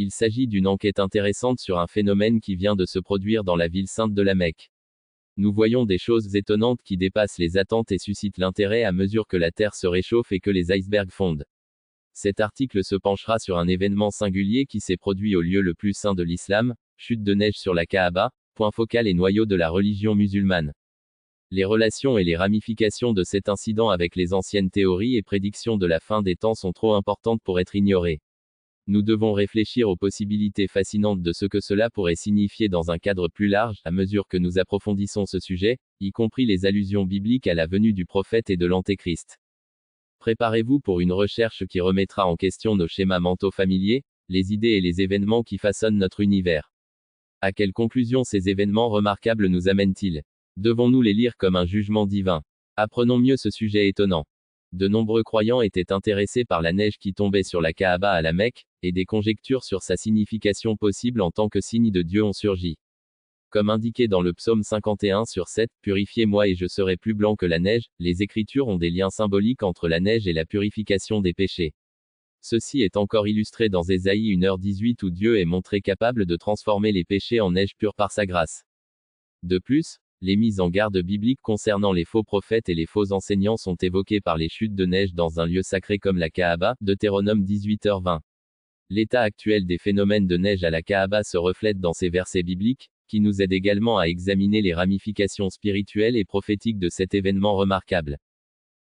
Il s'agit d'une enquête intéressante sur un phénomène qui vient de se produire dans la ville sainte de la Mecque. Nous voyons des choses étonnantes qui dépassent les attentes et suscitent l'intérêt à mesure que la Terre se réchauffe et que les icebergs fondent. Cet article se penchera sur un événement singulier qui s'est produit au lieu le plus saint de l'islam, chute de neige sur la Kaaba, point focal et noyau de la religion musulmane. Les relations et les ramifications de cet incident avec les anciennes théories et prédictions de la fin des temps sont trop importantes pour être ignorées. Nous devons réfléchir aux possibilités fascinantes de ce que cela pourrait signifier dans un cadre plus large, à mesure que nous approfondissons ce sujet, y compris les allusions bibliques à la venue du prophète et de l'Antéchrist. Préparez-vous pour une recherche qui remettra en question nos schémas mentaux familiers, les idées et les événements qui façonnent notre univers. À quelle conclusion ces événements remarquables nous amènent-ils? Devons-nous les lire comme un jugement divin? Apprenons mieux ce sujet étonnant. De nombreux croyants étaient intéressés par la neige qui tombait sur la Kaaba à la Mecque, et des conjectures sur sa signification possible en tant que signe de Dieu ont surgi. Comme indiqué dans le psaume 51/7, Purifiez-moi et je serai plus blanc que la neige, les Écritures ont des liens symboliques entre la neige et la purification des péchés. Ceci est encore illustré dans Ésaïe 1h18 où Dieu est montré capable de transformer les péchés en neige pure par sa grâce. De plus, les mises en garde bibliques concernant les faux prophètes et les faux enseignants sont évoquées par les chutes de neige dans un lieu sacré comme la Kaaba, Deutéronome 18h20. L'état actuel des phénomènes de neige à la Kaaba se reflète dans ces versets bibliques, qui nous aident également à examiner les ramifications spirituelles et prophétiques de cet événement remarquable.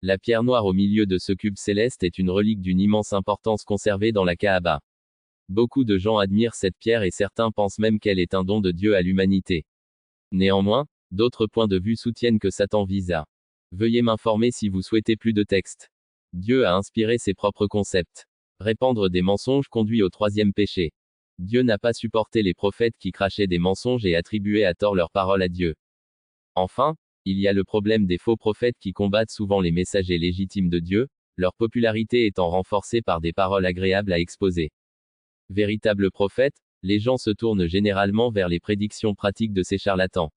La pierre noire au milieu de ce cube céleste est une relique d'une immense importance conservée dans la Kaaba. Beaucoup de gens admirent cette pierre et certains pensent même qu'elle est un don de Dieu à l'humanité. Néanmoins, d'autres points de vue soutiennent que Satan vise à. Veuillez m'informer si vous souhaitez plus de texte. Dieu a inspiré ses propres concepts. Répandre des mensonges conduit au troisième péché. Dieu n'a pas supporté les prophètes qui crachaient des mensonges et attribuaient à tort leurs paroles à Dieu. Enfin, il y a le problème des faux prophètes qui combattent souvent les messagers légitimes de Dieu, leur popularité étant renforcée par des paroles agréables à exposer. Véritables prophètes, les gens se tournent généralement vers les prédictions pratiques de ces charlatans.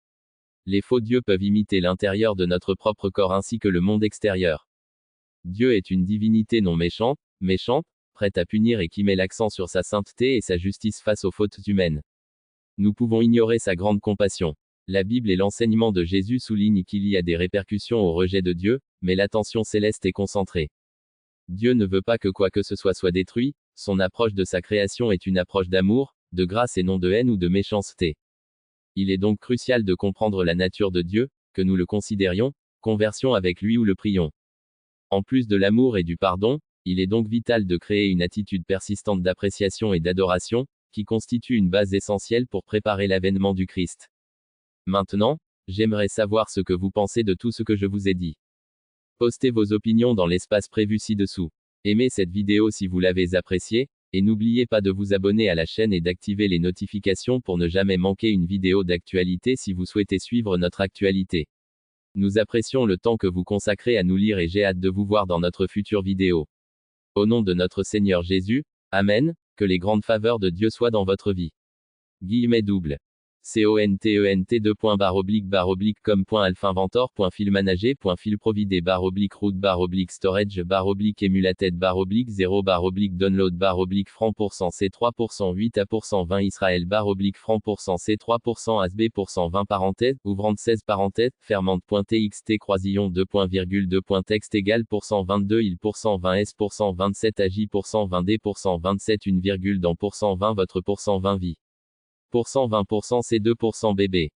Les faux dieux peuvent imiter l'intérieur de notre propre corps ainsi que le monde extérieur. Dieu est une divinité non méchante, prête à punir et qui met l'accent sur sa sainteté et sa justice face aux fautes humaines. Nous pouvons ignorer sa grande compassion. La Bible et l'enseignement de Jésus soulignent qu'il y a des répercussions au rejet de Dieu, mais l'attention céleste est concentrée. Dieu ne veut pas que quoi que ce soit détruit, son approche de sa création est une approche d'amour, de grâce et non de haine ou de méchanceté. Il est donc crucial de comprendre la nature de Dieu, que nous le considérions, conversion avec lui ou le prions. En plus de l'amour et du pardon, il est donc vital de créer une attitude persistante d'appréciation et d'adoration, qui constitue une base essentielle pour préparer l'avènement du Christ. Maintenant, j'aimerais savoir ce que vous pensez de tout ce que je vous ai dit. Postez vos opinions dans l'espace prévu ci-dessous. Aimez cette vidéo si vous l'avez appréciée, et n'oubliez pas de vous abonner à la chaîne et d'activer les notifications pour ne jamais manquer une vidéo d'actualité si vous souhaitez suivre notre actualité. Nous apprécions le temps que vous consacrez à nous lire et j'ai hâte de vous voir dans notre future vidéo. Au nom de notre Seigneur Jésus, Amen, que les grandes faveurs de Dieu soient dans votre vie. content.filmanager.filmprovider /filmanager.filprovider /emulated /0 %, C3% 8% 20 Israël %, C3% ASB %, 20 ouvrante 16 fermante.txt croisillon 2.2.text égal %22 il %20 s %27 agi %20 d %27 une virgule dans %20 votre %20 vie. %20% C2% bébé.